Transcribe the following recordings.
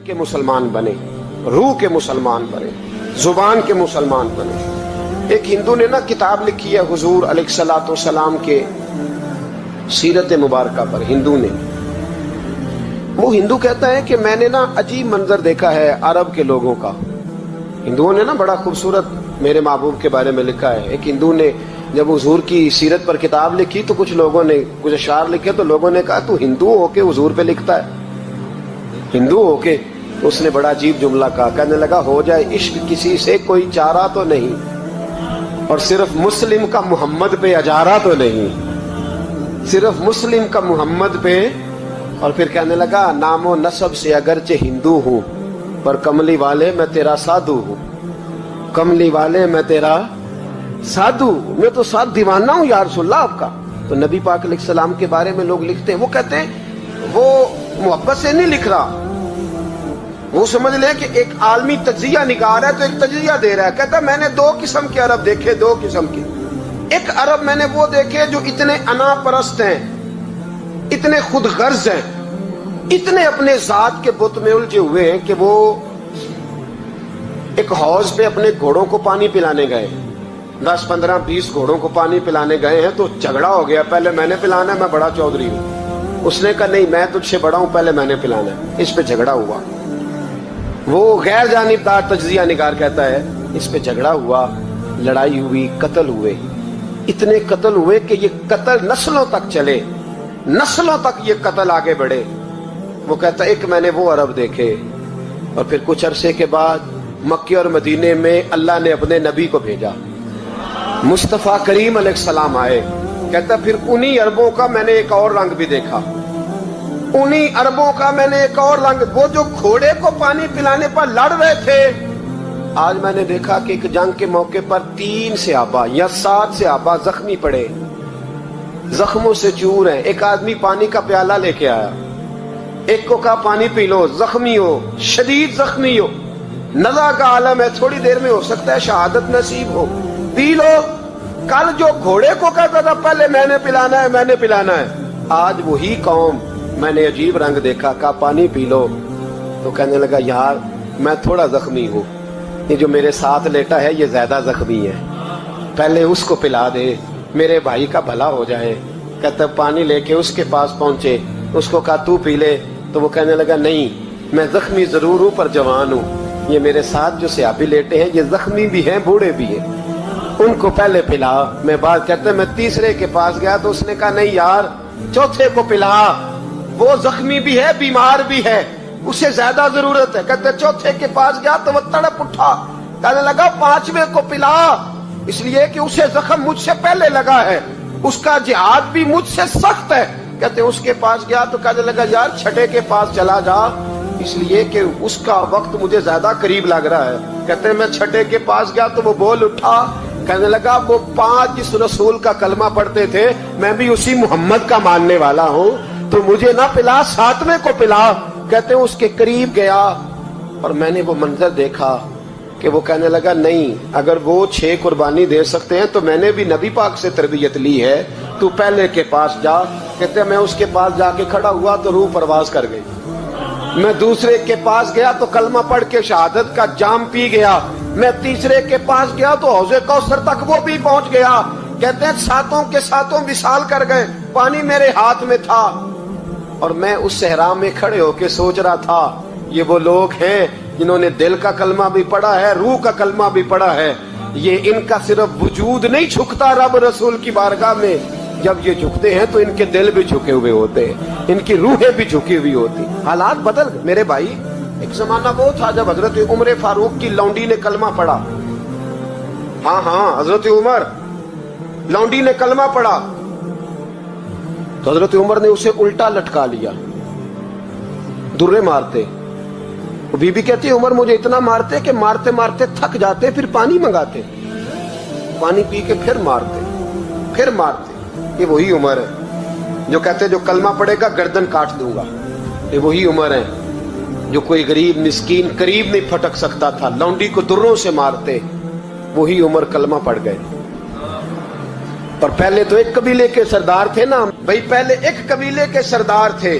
کے مسلمان بنے, روح کے مسلمان بنے, زبان کے مسلمان بنے. ایک ہندو نے نا کتاب لکھی ہے حضور علیہ الصلوۃ والسلام کے سیرت مبارکہ پر. ہندو نے, وہ ہندو کہتا ہے کہ میں نے نا عجیب منظر دیکھا ہے عرب کے لوگوں کا. ہندوؤں نے نا بڑا خوبصورت میرے محبوب کے بارے میں لکھا ہے. ایک ہندو نے جب حضور کی سیرت پر کتاب لکھی تو کچھ لوگوں نے کچھ اشعار لکھے تو لوگوں نے کہا تو ہندو ہو کے حضور پہ لکھتا ہے, ہندو ہو کے. تو اس نے بڑا عجیب جملہ کہا, کہنے لگا ہو جائے عشق کسی سے کوئی چارہ تو نہیں, اور صرف مسلم کا محمد پہ اجارہ تو نہیں, صرف مسلم کا محمد پہ. اور پھر کہنے لگا نام و نسب سے اگرچہ ہندو ہوں پر کملی والے میں تیرا سادھو ہوں, کملی والے میں تیرا سادھو, میں تو ساتھ دیوانہ ہوں یا رسول اللہ آپ کا. تو نبی پاک علیہ السلام کے بارے میں لوگ لکھتے ہیں, وہ کہتے ہیں وہ محبت سے نہیں لکھ رہا, وہ سمجھ لیں کہ ایک عالمی تجزیہ نگار ہے تو ایک تجزیہ دے رہا ہے. کہتا ہے میں نے دو قسم کے عرب دیکھے, دو قسم کے. ایک عرب میں نے وہ دیکھے جو اتنے انا پرست ہیں, اتنے خود غرض ہیں, اتنے اپنے ذات کے بت میں الجھے ہوئے ہیں کہ وہ ایک حوض پہ اپنے گھوڑوں کو پانی پلانے گئے, 10 15 20 گھوڑوں کو پانی پلانے گئے ہیں. تو جھگڑا ہو گیا, پہلے میں نے پلانا ہے, میں بڑا چودھری ہوں. اس نے کہا نہیں میں تجھ سے بڑا ہوں, پہلے میں نے پلانا ہے. اس پہ جھگڑا ہوا. وہ غیر جانبدار تجزیہ نگار کہتا ہے اس پہ جھگڑا ہوا, لڑائی ہوئی, قتل ہوئے. اتنے قتل ہوئے کہ یہ قتل نسلوں تک چلے, نسلوں تک یہ قتل آگے بڑھے. وہ کہتا ہے ایک میں نے وہ عرب دیکھے. اور پھر کچھ عرصے کے بعد مکے اور مدینے میں اللہ نے اپنے نبی کو بھیجا, مصطفیٰ کریم علیہ السلام آئے. کہتا پھر انہی عربوں کا میں نے ایک اور رنگ بھی دیکھا, انہی عربوں کا میں نے ایک اور رنگ. وہ جو گھوڑے کو پانی پلانے پر لڑ رہے تھے, آج میں نے دیکھا کہ ایک جنگ کے موقع پر 3 صحابہ یا 7 صحابہ زخمی پڑے, زخموں سے چور ہیں. ایک آدمی پانی کا پیالہ لے کے آیا, ایک کو کہا پانی پی لو, زخمی ہو, شدید زخمی ہو, نزع کا عالم ہے, تھوڑی دیر میں ہو سکتا ہے شہادت نصیب ہو, پی لو. کل جو گھوڑے کو کہتا تھا پہلے میں نے پلانا ہے, میں نے پلانا ہے, آج وہی قوم میں نے عجیب رنگ دیکھا, کہا پانی پی لو. تو کہنے لگا یار میں تھوڑا زخمی ہوں, یہ جو میرے ساتھ لیٹا ہے یہ زیادہ زخمی ہے, پہلے اس کو پلا دے, میرے بھائی کا بھلا ہو جائے. کہتا پانی لے کے اس کے پاس پہنچے, اس کو کہا تو پی لے. تو وہ کہنے لگا نہیں میں زخمی ضرور ہوں پر جوان ہوں, یہ میرے ساتھ جو صحابی لیٹے ہیں یہ زخمی بھی ہیں بوڑھے بھی ہیں, ان کو پہلے پلا. میں بات کہتے میں تیسرے کے پاس گیا تو اس نے کہا نہیں یار چوتھے کو پلا, وہ زخمی بھی ہے بیمار بھی ہے, اسے زیادہ ضرورت ہے. کہتے چوتھے کے پاس گیا تو وہ تڑپ اٹھا, کہنے لگا 5ویں کو پلا, اس لیے کہ اسے زخم مجھ سے پہلے لگا ہے, اس کا جہاد بھی مجھ سے سخت ہے. کہتے اس کے پاس گیا تو کہنے لگا یار 6 کے پاس چلا جا, اس لیے کہ اس کا وقت مجھے زیادہ قریب لگ رہا ہے. کہتے میں 6 کے پاس گیا تو وہ بول اٹھا, کہنے لگا وہ 5 جس رسول کا کلمہ پڑھتے تھے میں بھی اسی محمد کا ماننے والا ہوں, تو مجھے نہ پلا 7ویں کو پلا. کہتے ہیں اس کے قریب گیا اور میں نے وہ منظر دیکھا کہ وہ کہنے لگا نہیں اگر وہ 6 قربانی دے سکتے ہیں تو میں نے بھی نبی پاک سے تربیت لی ہے, تو پہلے کے پاس جا. کہتے ہیں میں اس کے پاس جا کے کھڑا ہوا تو روح پرواز کر گئی. میں دوسرے کے پاس گیا تو کلمہ پڑھ کے شہادت کا جام پی گیا. میں تیسرے کے پاس گیا تو حوض کوثر تک وہ بھی پہنچ گیا. کہتے ہیں 7 کے 7 وصال کر گئے, پانی میرے ہاتھ میں تھا اور میں اس صحرا میں کھڑے ہو کے سوچ رہا تھا یہ وہ لوگ ہیں جنہوں نے دل کا کلمہ بھی پڑھا ہے, روح کا کلمہ بھی پڑھا ہے. یہ ان کا صرف وجود نہیں جھکتا رب رسول کی بارگاہ میں, جب یہ جھکتے ہیں تو ان کے دل بھی جھکے ہوئے ہوتے ہیں, ان کی روحیں بھی جھکی ہوئی ہوتی. حالات بدل گئے میرے بھائی. ایک زمانہ وہ تھا جب حضرت عمر فاروق کی لونڈی نے کلمہ پڑھا, ہاں حضرت عمر لونڈی نے کلمہ پڑھا تو حضرت عمر نے اسے الٹا لٹکا لیا, درے مارتے. بی بی کہتی عمر مجھے اتنا مارتے کہ مارتے مارتے تھک جاتے, پھر پانی منگاتے, پانی پی کے پھر مارتے. یہ وہی عمر ہے جو کہتے جو کلمہ پڑھے گا گردن کاٹ دوں گا. یہ وہی عمر ہے جو کوئی غریب مسکین قریب نہیں پھٹک سکتا تھا, لونڈی کو دروں سے مارتے. وہی عمر کلمہ پڑھ گئے. اور پہلے تو ایک قبیلے کے سردار تھے نا بھائی, پہلے ایک قبیلے کے سردار تھے,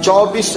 24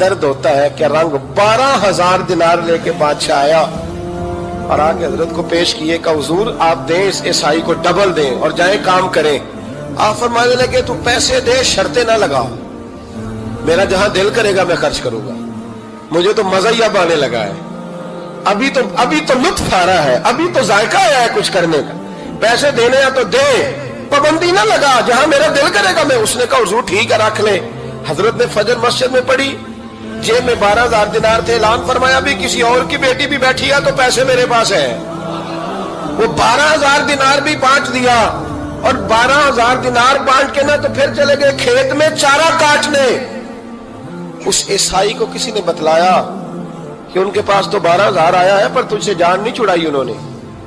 درد ہوتا ہے، کیا رنگ۔ 12,000 دینار لے کے بادشاہ آیا اور آگے حضرت کو پیش کیے کہ حضور آپ دیں اس عیسائی کو ڈبل دیں اور جائیں کام کریں۔ آپ فرمانے لگے تو پیسے دے، شرطیں نہ لگا، میرا جہاں دل کرے گا میں خرچ کروں گا، مجھے تو مزہ ہی اب آنے لگا ہے، ابھی تو لطف آ رہا ہے، ابھی تو ذائقہ آیا ہے کچھ کرنے کا، پیسے دینے ہیں تو دے، پابندی نہ لگا، جہاں میرا دل کرے گا میں۔ اس نے کہا حضور ٹھیک ہے رکھ لیں۔ حضرت نے فجر مسجد میں پڑھی، جیب میں 12,000 دینار تھے، اعلان فرمایا بھی کسی اور کی بیٹی بھی بیٹھی ہے تو پیسے میرے پاس ہے۔ وہ 12,000 دینار بھی بانٹ دیا، اور 12,000 دینار بانٹ کے نہ تو پھر چلے گئے کھیت میں چارہ کاٹنے۔ اس عیسائی کو کسی نے بتلایا کہ ان کے پاس تو 12,000 آیا ہے پر تجھ سے جان نہیں چھڑائی انہوں نے،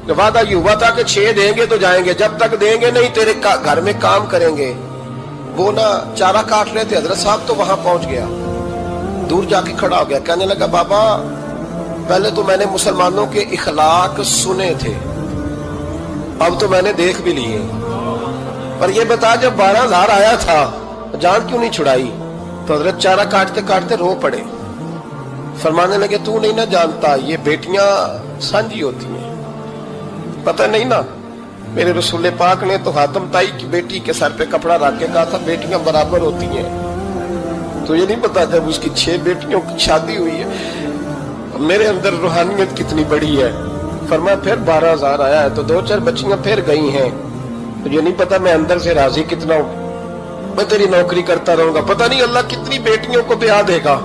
کہ وعدہ یہ ہوا تھا کہ 6 دیں گے تو جائیں گے، جب تک دیں گے نہیں تیرے گھر میں کام کریں گے۔ وہ نہ چارہ کاٹ رہے تھے، حضرت صاحب تو وہاں پہنچ گیا، دور جا کے کھڑا ہو گیا، کہنے لگا بابا پہلے تو میں نے مسلمانوں کے اخلاق سنے تھے، اب تو میں نے دیکھ بھی لیے، پر یہ بتا جب 12,000 آیا تھا جان کیوں نہیں چھڑائی؟ تو حضرت چارہ کاٹتے کاٹتے رو پڑے، فرمانے لگے تو نہیں نہ جانتا یہ بیٹیاں سانجھی ہوتی ہیں، پتہ نہیں نا، میرے رسول پاک نے تو حاتم تائی کی بیٹی کے سر پہ کپڑا رکھ کے کہا تھا بیٹیاں برابر ہوتی ہیں، تو یہ نہیں پتا جب اس کی 6 بیٹیوں کی شادی ہوئی ہے میرے اندر روحانیت کتنی بڑی ہے۔ فرمایا پھر 12,000 آیا ہے تو 2-4 بچیاں پھر گئی ہیں، تو یہ نہیں پتا میں اندر سے راضی کتنا ہوں، میں تیری نوکری کرتا رہوں گا، پتہ نہیں اللہ کتنی بیٹیوں کو بیاہ دے گا۔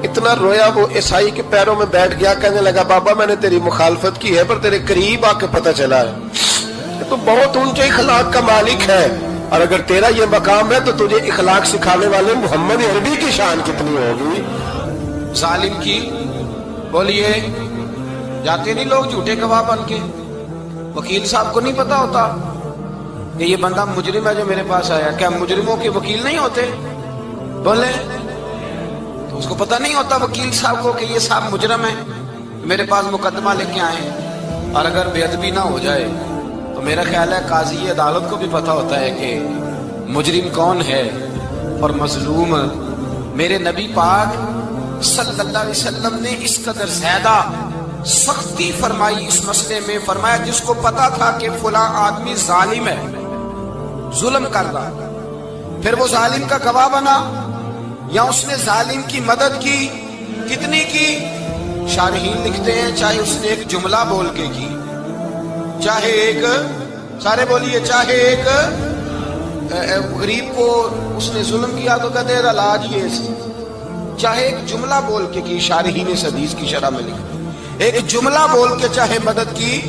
اتنا رویا وہ عیسائی کے پیروں میں بیٹھ گیا، کہنے لگا بابا میں نے تیری مخالفت کی ہے پر تیرے قریب آ کے پتہ چلا ہے تو بہت اونچے اخلاق کا مالک ہے، اور اگر تیرا یہ مقام ہے تو تجھے اخلاق سکھانے والے محمد عربی کی شان کتنی ہوگی۔ ظالم کی بولیے جاتے نہیں لوگ جھوٹے گواہ بن کے، وکیل صاحب کو نہیں پتا ہوتا کہ یہ بندہ مجرم ہے جو میرے پاس آیا، کیا مجرموں کے وکیل نہیں ہوتے؟ بولے تو اس کو پتہ نہیں ہوتا وکیل صاحب کو کہ یہ صاحب مجرم ہے، میرے پاس مقدمہ لے کے آئے، اور اگر بے ادبی نہ ہو جائے تو میرا خیال ہے قاضی عدالت کو بھی پتہ ہوتا ہے کہ مجرم کون ہے اور مظلوم۔ میرے نبی پاک صلی اللہ علیہ وسلم نے اس قدر زیادہ سختی فرمائی اس مسئلے میں، فرمایا جس کو پتا تھا کہ فلاں آدمی ظالم ہے، ظلم کر رہا، پھر وہ ظالم کا گواہ بنا یا اس نے ظالم کی مدد کی، کتنی کی؟ شارحین لکھتے ہیں چاہے اس نے ایک جملہ بول کے کی، چاہے ایک، سارے بولیے، چاہے ایک غریب کو اس نے ظلم کیا تو کہتے ہیں علاج یہ سی، چاہے ایک جملہ بول کے کی، شارحین اس حدیث کی شرح میں لکھتے ہیں ایک جملہ بول کے چاہے مدد کی،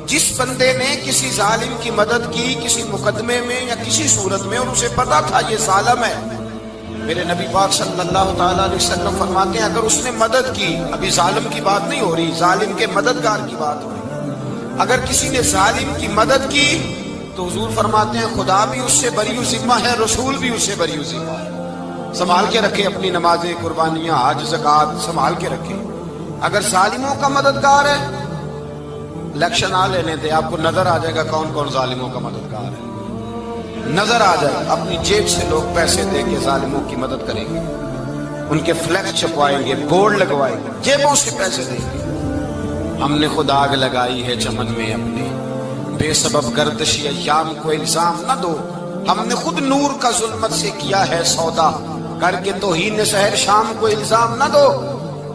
جس بندے نے کسی ظالم کی مدد کی کسی مقدمے میں یا کسی صورت میں اور اسے پتا تھا یہ ظالم ہے، میرے نبی پاک صلی اللہ تعالیٰ علیہ وسلم فرماتے ہیں اگر اس نے مدد کی، ابھی ظالم کی بات نہیں ہو رہی، ظالم کے مددگار کی بات ہو رہی، اگر کسی نے ظالم کی مدد کی تو حضور فرماتے ہیں خدا بھی اس سے بری و ذمہ ہے، رسول بھی اس سے بری و ذمہ ہے۔ سنبھال کے رکھے اپنی نمازیں، قربانیاں، حج، زکوٰۃ سنبھال کے رکھے۔ اگر ظالموں کا مددگار ہے، الیکشن آ لینے دے، آپ کو نظر آ جائے گا کون کون ظالموں کا مددگار ہے، نظر آ جائے گا، اپنی جیب سے لوگ پیسے دے کے ظالموں کی مدد کریں گے، ان کے فلیکس چھپوائیں گے، بورڈ لگوائیں گے، جیبوں سے پیسے دیں گے۔ ہم نے خود آگ لگائی ہے چمن میں اپنے، بے سبب گردشی ایام کو الزام نہ دو، ہم نے خود نور کا ظلمت سے کیا ہے سودا، کر کے توہین سحر شام کو الزام نہ دو۔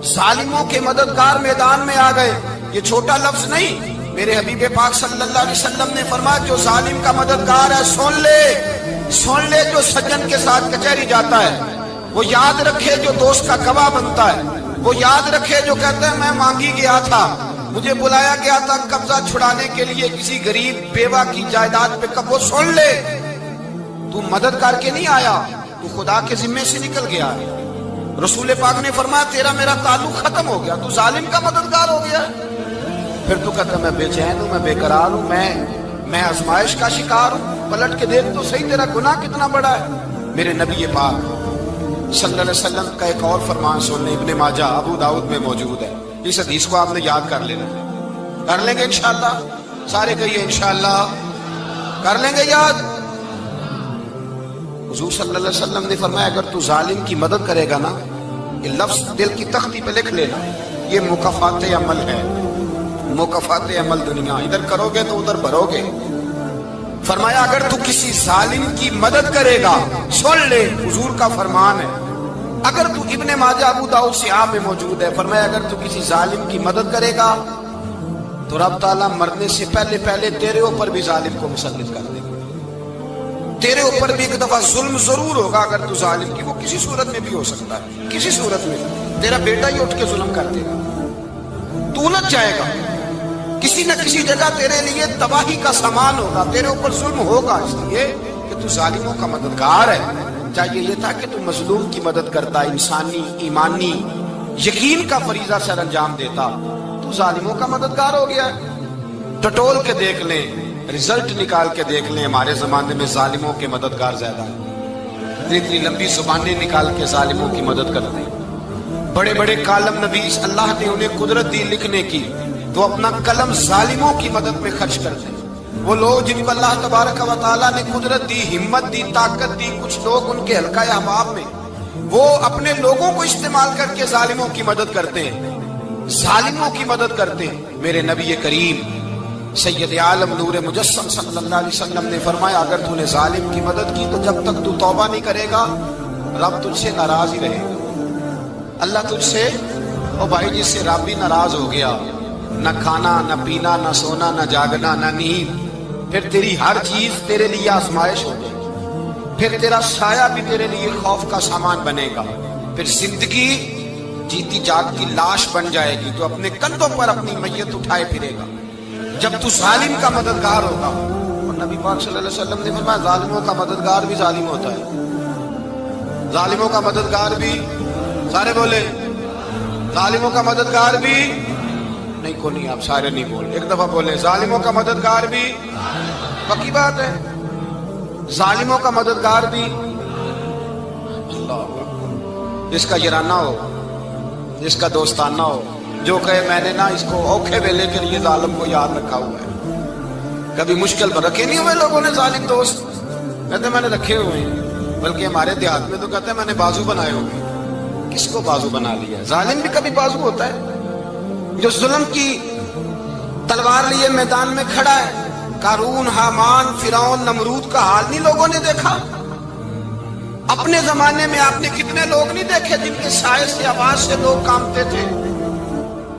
ظالموں کے مددگار میدان میں آ گئے، یہ چھوٹا لفظ نہیں، میرے حبیب پاک صلی اللہ علیہ وسلم نے فرمایا جو ظالم کا مددگار ہے سن لے جو سجن کے ساتھ کچہری جاتا ہے، وہ یاد رکھے جو دوست کا گواہ بنتا ہے، وہ یاد رکھے جو کہتا ہے میں مانگی گیا تھا، مجھے بلایا گیا تھا قبضہ چھڑانے کے لیے کسی غریب بیوہ کی جائیداد پہ، وہ سن لے تو مدد کر کے نہیں آیا، تو خدا کے ذمے سے نکل گیا ہے۔ رسول پاک نے فرمایا تیرا میرا تعلق ختم ہو گیا، تو ظالم کا مددگار ہو گیا، پھر تو کہتا میں بے چین ہوں، میں بے قرار ہوں، میں آزمائش کا شکار ہوں، پلٹ کے دیکھ تو صحیح تیرا گناہ کتنا بڑا ہے۔ میرے نبی پاک صلی اللہ علیہ وسلم کا ایک اور فرمان سننے، ابن ماجہ ابو داؤد میں موجود ہے، اس حدیث کو آپ نے یاد کر لینا، کر لیں گے انشاءاللہ، سارے کہیے انشاءاللہ کر لیں گے یاد۔ حضور صلی اللہ علیہ وسلم نے فرمایا اگر تو ظالم کی مدد کرے گا نا، یہ لفظ دل کی تختی پہ لکھ لینا، یہ مکافات عمل ہے، مکافات عمل دنیا، ادھر کرو گے تو ادھر بھرو گے۔ فرمایا اگر تو کسی ظالم کی مدد کرے گا، سن لے حضور کا فرمان ہے، اگر تو ابن ماجہ ابو داؤد صحاح میں موجود ہے، فرمایا اگر تو کسی ظالم کی مدد کرے گا تو رب تعالیٰ مرنے سے پہلے پہلے تیرے اوپر بھی ظالم کو مسلط کر دے گا، تیرے اوپر بھی ایک دفعہ ظلم ضرور ہوگا اگر تو ظالم کی، وہ کسی صورت میں بھی ہو سکتا ہے، کسی صورت میں تیرا بیٹا ہی اٹھ کے ظلم کر دے گا، تو الجھ جائے گا، کسی نہ کسی جگہ تیرے لیے تباہی کا سامان ہوگا، تیرے اوپر ظلم ہوگا، اس لیے کہ تو ظالموں کا مددگار ہے۔ چاہیے یہ تھا کہ تو مظلوم کی مدد کرتا، انسانی ایمانی یقین کا فریضہ سر انجام دیتا، تو ظالموں کا مددگار ہو گیا۔ ٹٹول کے دیکھ لیں، رزلٹ نکال کے دیکھ لیں، ہمارے زمانے میں ظالموں کے مددگار زیادہ ہیں، اتنی لمبی زبانیں نکال کے ظالموں کی مدد کرتے ہیں، بڑے بڑے کالم نویس اللہ نے انہیں قدرت دی لکھنے کی، تو اپنا قلم ظالموں کی مدد میں خرچ کرتے ہیں۔ وہ لوگ جن کو اللہ تبارک و تعالیٰ نے قدرت دی، ہمت دی، طاقت دی، کچھ لوگ ان کے حلقہ احباب میں وہ اپنے لوگوں کو استعمال کر کے ظالموں کی مدد کرتے ہیں، ظالموں کی مدد کرتے ہیں۔ میرے نبی کریم سید عالم نور مجسم صلی اللہ علیہ وسلم نے فرمایا اگر تو نے ظالم کی مدد کی تو جب تک تو توبہ نہیں کرے گا رب تجھ سے ناراض ہی رہے گا، اللہ تجھ سے، او بھائی جس سے رب بھی ناراض ہو گیا، نہ کھانا نہ پینا نہ سونا نہ جاگنا نہ نیند، پھر تیری ہر چیز تیرے لیے آزمائش ہو گئی، پھر تیرا سایہ بھی تیرے لیے خوف کا سامان بنے گا، پھر زندگی جیتی جاگتی لاش بن جائے گی، تو اپنے کندھوں پر اپنی میت اٹھائے پھرے گا جب تو ظالم کا مددگار ہوگا۔ اور نبی پاک صلی اللہ علیہ وسلم نے فرمایا ظالموں کا مددگار بھی ظالم ہوتا ہے، ظالموں کا مددگار بھی، سارے بولے ظالموں کا مددگار بھی، نہیں کو نہیں، آپ سارے نہیں بولے، ایک دفعہ بولے ظالموں کا مددگار بھی، پکی بات ہے، ظالموں کا مددگار بھی۔ اللہ جس کا یارانہ ہو، جس کا دوستانہ ہو، جو کہے میں نے نا اس کو اوکھے ویلے کے لیے ظالم کو یاد رکھا ہوا ہے، کبھی مشکل پر رکھے نہیں ہوئے لوگوں نے ظالم دوست، کہتے میں نے رکھے ہوئے ہیں، بلکہ ہمارے دیہات میں تو کہتے ہیں میں نے بازو بنائے ہوئے۔ کس کو بازو بنا لیا؟ ظالم بھی کبھی بازو ہوتا ہے، جو ظلم کی تلوار لیے میدان میں کھڑا ہے۔ قارون، حامان، فرعون، نمرود کا حال نہیں لوگوں نے دیکھا؟ اپنے زمانے میں آپ نے کتنے لوگ نہیں دیکھے جن کے سائے سے، آواز سے لوگ کانپتے تھے؟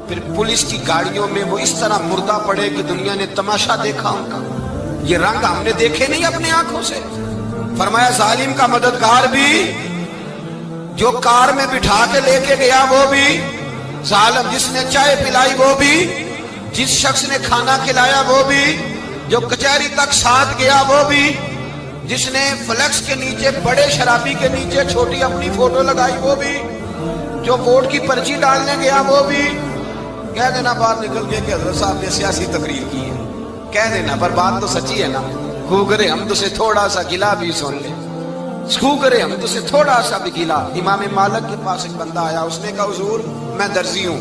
پھر پولیس کی گاڑیوں میں وہ اس طرح مردہ پڑے کہ دنیا نے تماشا دیکھا ان کا، یہ رنگ ہم نے دیکھے نہیں اپنے آنکھوں سے۔ فرمایا ظالم کا مددگار بھی، جو کار میں بٹھا کے لے کے گیا وہ بھی ظالم، جس نے چائے پلائی وہ بھی، جس شخص نے کھانا کھلایا وہ بھی، جو کچہری تک ساتھ گیا وہ بھی، جس نے فلیکس کے نیچے، بڑے شرابی کے نیچے چھوٹی اپنی فوٹو لگائی وہ بھی، جو ووٹ کی پرچی ڈالنے گیا وہ بھی۔ کہہ دینا باہر نکل کے کہ حضرت صاحب نے سیاسی تقریر کی ہے، کہہ دینا، پر بات تو سچی ہے نا۔ خو کرے ہم تو سے تھوڑا سا گلا بھی سن لے، خو کرے ہم تو سے تھوڑا سا بھی گلا۔ امام مالک کے پاس ایک بندہ آیا، اس نے کہا حضور میں درزی ہوں،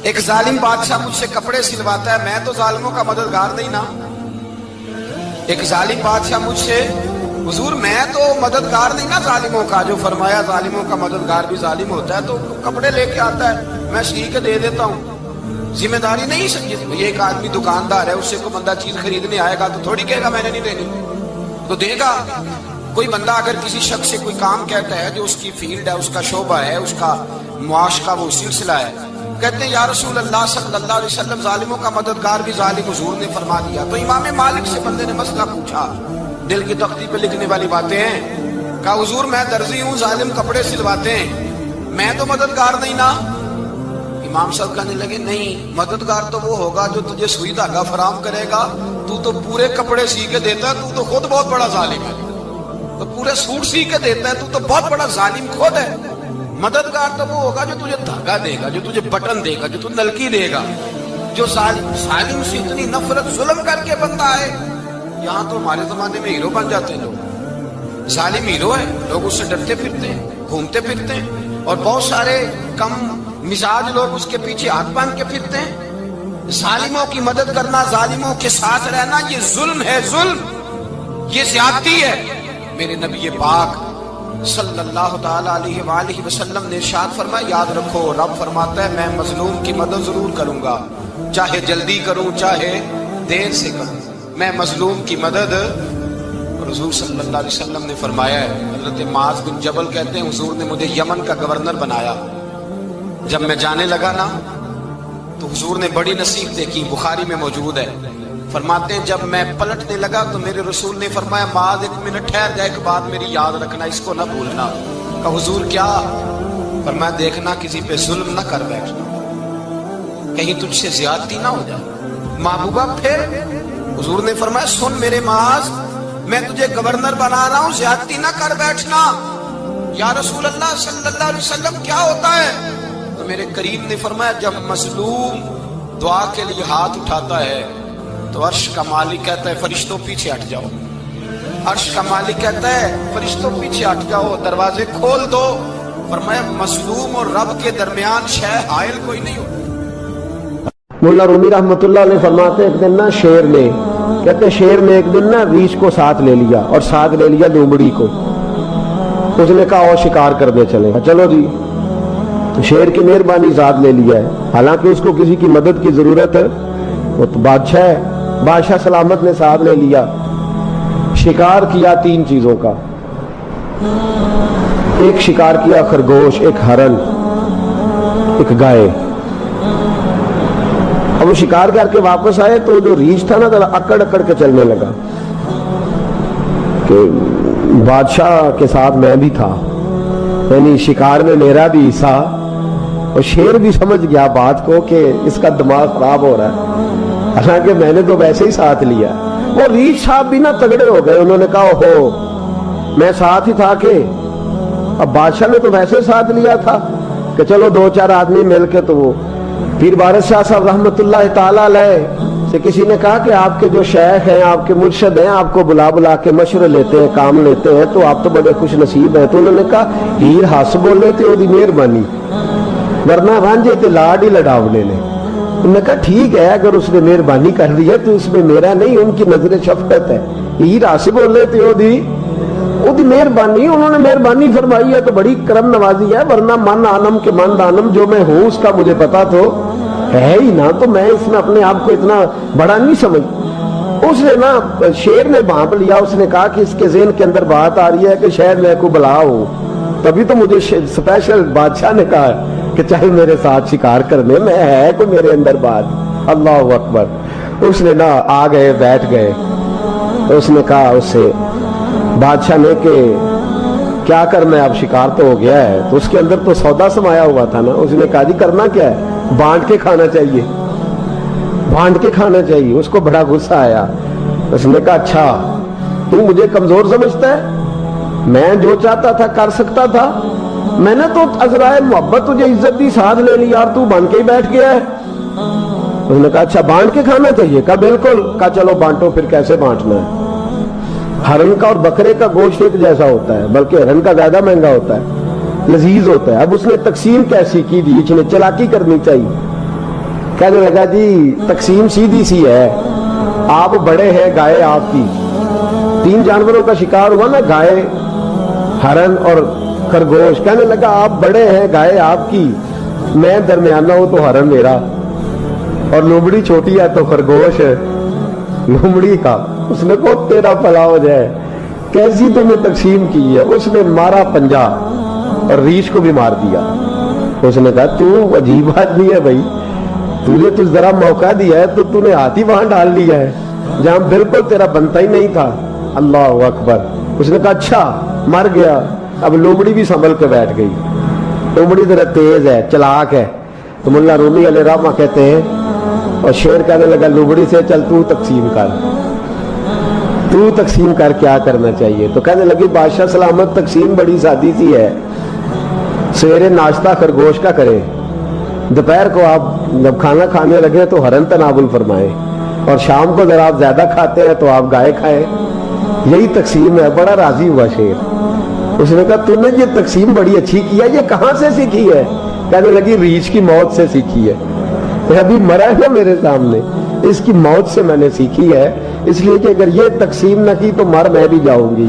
ایک ظالم بادشاہ مجھ سے کپڑے سلواتا ہے، میں تو ظالموں کا مددگار نہیں نا۔ ایک ظالم بادشاہ مجھ سے، حضور میں تو مددگار نہیں نا ظالموں کا، جو فرمایا ظالموں کا مددگار بھی ظالم ہوتا ہے، تو کپڑے لے کے آتا ہے میں سی کے دے دیتا ہوں، ذمہ داری نہیں سمجھے۔ یہ ایک آدمی دکاندار ہے، اس سے کوئی بندہ چیز خریدنے آئے گا تو تھوڑی کہے گا میں نے نہیں دینی، تو دے گا۔ کوئی بندہ اگر کسی شخص سے کوئی کام کہتا ہے جو اس کی فیلڈ ہے، اس کا شعبہ ہے، اس کا معاش کا وہ سلسلہ ہے، کہتے ہیں یا رسول اللہ صلی اللہ علیہ وسلم ظالموں کا مددگار بھی ظالم، حضور نے فرما دیا۔ تو امام مالک سے بندے نے مسئلہ پوچھا، دل کی تختی پہ لکھنے والی باتیں ہیں، کہا حضور میں درزی ہوں، ظالم کپڑے سلواتے ہیں، میں تو مددگار نہیں نا۔ امام صاحب کہنے لگے نہیں، مددگار تو وہ ہوگا جو تجھے سوئی دھاگا فراہم کرے گا، تو پورے کپڑے سی کے دیتا ہے، تو خود بہت بڑا ظالم ہے، تو پورے سوٹ سی کے دیتا ہے، تو بہت بڑا ظالم خود ہے۔ مددگار تو وہ ہوگا جو تجھے دھاگا دے گا، جو تجھے بٹن دے گا، جو تجھے نلکی دے گا۔ جو ظالم سے اتنی نفرت ظلم کر کے بندہ ہے، یہاں تو ہمارے زمانے میں ہیرو بن جاتے ہیں لوگ، ظالم ہیرو ہے، لوگ اس سے ڈرتے پھرتے ہیں، گھومتے پھرتے ہیں، اور بہت سارے کم مزاج لوگ اس کے پیچھے ہاتھ باندھ کے پھرتے ہیں۔ ظالموں کی مدد کرنا، ظالموں کے ساتھ رہنا، یہ ظلم ہے، ظلم، یہ زیادتی ہے۔ میرے نبی پاک صلی اللہ تعالی علیہ وآلہ وسلم نے ارشاد فرمایا یاد رکھو رب فرماتا ہے میں مظلوم کی مدد ضرور کروں گا، چاہے جلدی کروں چاہے دیر سے کروں، میں مظلوم کی مدد۔ حضور صلی اللہ علیہ وسلم نے فرمایا ہے، حضرت معاذ بن جبل کہتے ہیں حضور نے مجھے یمن کا گورنر بنایا، جب میں جانے لگا نا تو حضور نے بڑی نصیحت دیکھی، بخاری میں موجود ہے، فرماتے ہیں جب میں پلٹنے لگا تو میرے رسول نے فرمایا معاذ ایک منٹ ٹھہر جا، ایک بات میری یاد رکھنا، اس کو نہ بھولنا۔ کہا حضور کیا؟ فرمایا دیکھنا کسی پہ ظلم نہ کر بیٹھنا، کہیں تجھ سے زیادتی نہ ہو جائے۔ محبوبہ پھر حضور نے فرمایا سن میرے معاذ، میں تجھے گورنر بنا رہا ہوں، زیادتی نہ کر بیٹھنا۔ یا رسول اللہ صلی اللہ علیہ وسلم کیا ہوتا ہے؟ تو میرے کریم نے فرمایا جب مظلوم دعا کے لیے ہاتھ اٹھاتا ہے تو عرش کا مالک کہتا ہے فرشتوں پیچھے ہٹ جاؤ، عرش کا مالک کہتا ہے فرشتوں پیچھے ہٹ جاؤ، دروازے کھول دو۔ فرمایا مظلوم اور رب کے درمیان شے حائل کوئی نہیں ہو۔ مولا رومی رحمت اللہ علیہ فرماتے ایک دن نا شیر نے، کہتے شیر نے ایک دن نا ریچھ کو ساتھ لے لیا اور ساتھ لے لیا لومڑی کو، اس نے کہا اور شکار کرنے چلے، چلو جی، شیر کی مہربانی ساتھ لے لیا ہے، حالانکہ اس کو کسی کی مدد کی ضرورت ہے، وہ تو بادشاہ ہے، بادشاہ سلامت نے ساتھ لے لیا، شکار کیا 3 چیزوں کا، ایک شکار کیا خرگوش، ایک ہرن، ایک گائے۔ اب وہ شکار کر کے واپس آئے تو جو ریچھ تھا نا ذرا اکڑ اکڑ کے چلنے لگا کہ بادشاہ کے ساتھ میں بھی تھا، یعنی شکار میں میرا بھی حصہ، اور شیر بھی سمجھ گیا بات کو کہ اس کا دماغ خراب ہو رہا ہے، حالانکہ میں نے تو ویسے ہی ساتھ لیا۔ وہ ریچھ صاحب بھی نا تگڑے ہو گئے، انہوں نے کہا ہو میں ساتھ ہی تھا کہ اب بادشاہ نے تو ویسے ساتھ لیا تھا کہ چلو 2-4 آدمی مل کے تو وہ پیر بارش شاہ صاحب رحمت اللہ تعالی علیہ سے کسی نے کہا کہ آپ کے جو شیخ ہیں آپ کے مرشد ہیں آپ کو بلا بلا کے مشورے لیتے ہیں کام لیتے ہیں تو آپ تو بڑے خوش نصیب ہیں، تو انہوں نے کہا ہیر ہس بولے تے وہ دی مہربانی ورنہ رانجے تے لاڈ ہی لڑاونے نے۔ انہوں نے کہا ٹھیک ہے اگر اس نے مہربانی کر دی ہے تو اس میں میرا نہیں، ان کی نظر شفقت ہے، ہیر ہس بولے تے وہ دی مہربانی، انہوں نے مہربانی فرمائی ہے تو بڑی کرم نوازی ہے، ورنہ من آنم کے من دانم جو میں ہوں اس کا مجھے پتا تو ہے ہی نا، تو میں اس میں اپنے آپ کو اتنا بڑا نہیں سمجھ۔ اس نے نا شیر نے بھانپ لیا، اس نے کہا کہ اس کے ذہن کے اندر بات آ رہی ہے کہ شاید میں کو بلا ہوں، تبھی تو مجھے سپیشل بادشاہ نے کہا کہ چاہے میرے ساتھ شکار کرنے میں ہے کوئی میرے اندر بات۔ اللہ اکبر۔ اس نے نا آ گئے بیٹھ گئے، تو اس نے کہا اس سے بادشاہ نے کہ کیا کرنا ہے، اب شکار تو ہو گیا ہے، تو اس کے اندر تو سودا سمایا ہوا تھا نا، اس نے کہا جی کرنا کیا ہے، بانٹ کے کھانا چاہیے، بانٹ کے کھانا چاہیے۔ اس کو بڑا غصہ آیا، اس نے کہا اچھا تو مجھے کمزور سمجھتا ہے، میں جو چاہتا تھا کر سکتا تھا، میں نے تو عذرائے محبت تجھے عزت دی ساتھ لے لی یار، تو بن کے ہی بیٹھ گیا ہے۔ اس نے کہا اچھا بانٹ کے کھانا چاہیے، کہا بالکل، کہا چلو بانٹو، پھر کیسے بانٹنا ہے؟ ہرن کا اور بکرے کا گوشت ایک جیسا ہوتا ہے، بلکہ ہرن کا زیادہ مہنگا ہوتا ہے، لذیذ ہوتا ہے۔ اب اس نے تقسیم کیسی کی دی، اس نے چلاکی کرنی چاہیے، کہنے لگا جی تقسیم سیدھی سی ہے، آپ بڑے ہیں، گائے آپ کی، 3 جانوروں کا شکار ہوا نا، گائے، ہرن اور خرگوش، کہنے لگا آپ بڑے ہیں، گائے آپ کی، میں درمیانہ ہوں تو ہرن میرا، اور لومڑی چھوٹی ہے تو خرگوش لومڑی کا۔ اس نے کہا تیرا بھلا ہو جائے، کیسی تم نے تقسیم کی ہے؟ اس نے مارا پنجا اور ریچھ کو بھی مار دیا۔ اس نے کہا تو عجیب آدمی ہے بھائی، تجھے تو ذرا موقع دیا ہے تو نے ہاتھ ہی وہاں ڈال لیا ہے جہاں بالکل تیرا بنتا ہی نہیں تھا۔ اللہ اکبر۔ اس نے کہا اچھا مر گیا، اب لومڑی بھی سنبھل کے بیٹھ گئی، لومڑی ذرا تیز ہے، چلاک ہے، تو مولا رومی علیہ رحمہ کہتے ہیں، اور شیر کہنے لگا لومڑی سے چل تو تقسیم کر، تو تقسیم کر کیا کرنا چاہیے؟ تو کہنے لگی بادشاہ سلامت تقسیم بڑی سادی سی ہے، سویرے ناشتہ خرگوش کا کرے، دوپہر کو آپ جب کھانا کھانے لگے تو ہرن تناول فرمائے، اور شام کو ذرا آپ زیادہ کھاتے ہیں تو آپ گائے کھائیں، یہی تقسیم ہے۔ بڑا راضی ہوا شیر۔ اس نے کہا تو نے یہ تقسیم بڑی اچھی کی ہے، یہ کہاں سے سیکھی ہے؟ کہنے لگی ریچھ کی موت سے سیکھی ہے، ابھی مرا ہے نا میرے سامنے، اس کی موت سے میں نے سیکھی ہے، اس لیے کہ اگر یہ تقسیم نہ کی تو مر میں بھی جاؤں گی۔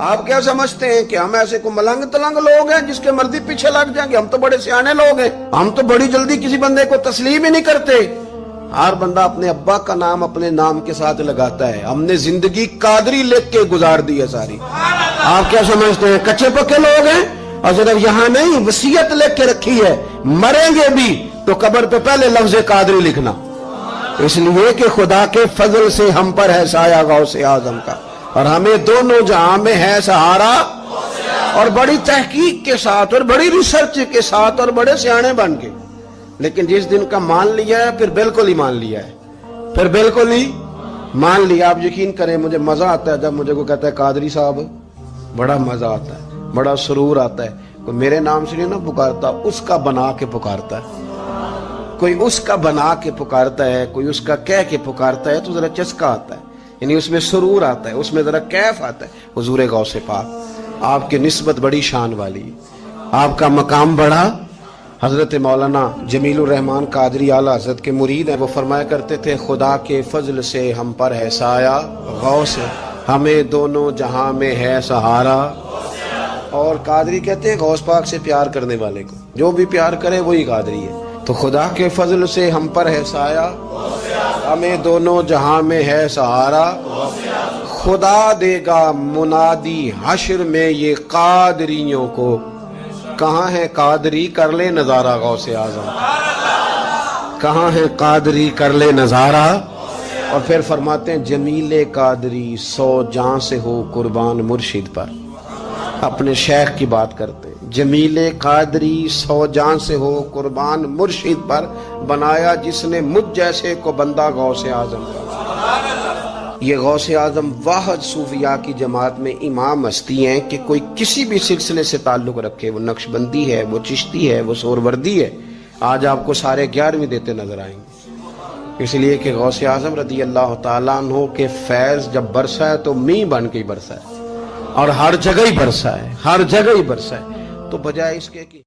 آپ کیا سمجھتے ہیں کہ ہم ایسے کو ملنگ تلنگ لوگ ہیں جس کے مرضی پیچھے لگ جائیں گے؟ ہم تو بڑے سیانے لوگ ہیں، ہم تو بڑی جلدی کسی بندے کو تسلیم ہی نہیں کرتے۔ ہر بندہ اپنے ابا کا نام اپنے نام کے ساتھ لگاتا ہے۔ ہم نے زندگی قادری لکھ کے گزار دی ہے ساری۔ آپ کیا سمجھتے ہیں کچے پکے لوگ ہیں؟ اور صرف یہاں نہیں، وصیت لکھ کے رکھی ہے، مریں گے بھی تو قبر پہ پہلے لفظ قادری لکھنا، اس لیے کہ خدا کے فضل سے ہم پر ہے سایہ غوث اعظم کا، اور ہمیں دونوں جہاں میں ہے سہارا۔ اور بڑی تحقیق کے ساتھ اور بڑی ریسرچ کے ساتھ اور بڑے سیانے بن کے، لیکن جس دن کا مان لیا ہے پھر بالکل ہی مان لیا ہے، پھر بالکل ہی مان لیا۔ آپ یقین کریں مجھے مزہ آتا ہے جب مجھے کوئی کہتا ہے قادری صاحب، بڑا مزہ آتا ہے، بڑا سرور آتا ہے۔ کوئی میرے نام سے نہیں نہ پکارتا، اس کا بنا کے پکارتا ہے، کوئی اس کا بنا کے پکارتا ہے، کوئی اس کا کہہ کے پکارتا ہے تو ذرا چسکا آتا ہے، یعنی اس میں سرور آتا ہے، اس میں ذرا کیف آتا ہے۔ حضور غوث پاک آپ کی نسبت بڑی شان والی ہے، آپ کا مقام بڑا۔ حضرت مولانا جمیل الرحمان قادری اعلیٰ حضرت کے مرید ہیں، وہ فرمایا کرتے تھے خدا کے فضل سے ہم پر ہے سایہ غوث، ہمیں دونوں جہاں میں ہے سہارا۔ اور قادری کہتے ہیں غوث پاک سے پیار کرنے والے کو، جو بھی پیار کرے وہی قادری ہے۔ تو خدا کے فضل سے ہم پر ہے سایہ، ہمیں دونوں جہاں میں ہے سہارا، خدا دے گا منادی حشر میں یہ قادریوں کو، کہاں ہے قادری کر لے نظارہ غوث اعظم، کہاں ہے قادری کر لے نظارہ۔ اور پھر فرماتے ہیں جمیل قادری 100 جان سے ہو قربان مرشد پر، اپنے شیخ کی بات کرتے ہیں، جمیل قادری 100 جان سے ہو قربان مرشد پر، بنایا جس نے مجھ جیسے کو بندہ غوث اعظم کا۔ یہ غوث اعظم واحد صوفیاء کی جماعت میں امام ہستی ہیں کہ کوئی کسی بھی سلسلے سے تعلق رکھے، وہ نقشبندی ہے، وہ چشتی ہے، وہ سہروردی ہے، آج آپ کو سارے 11ویں دیتے نظر آئیں گے۔ اس لیے کہ غوث اعظم رضی اللہ تعالیٰ عنہ کے فیض جب برسا ہے تو می بن کے ہی برسا ہے، اور ہر جگہ ہی برسا ہے، ہر جگہ ہی برسا ہے۔ تو بجائے اس کے کہ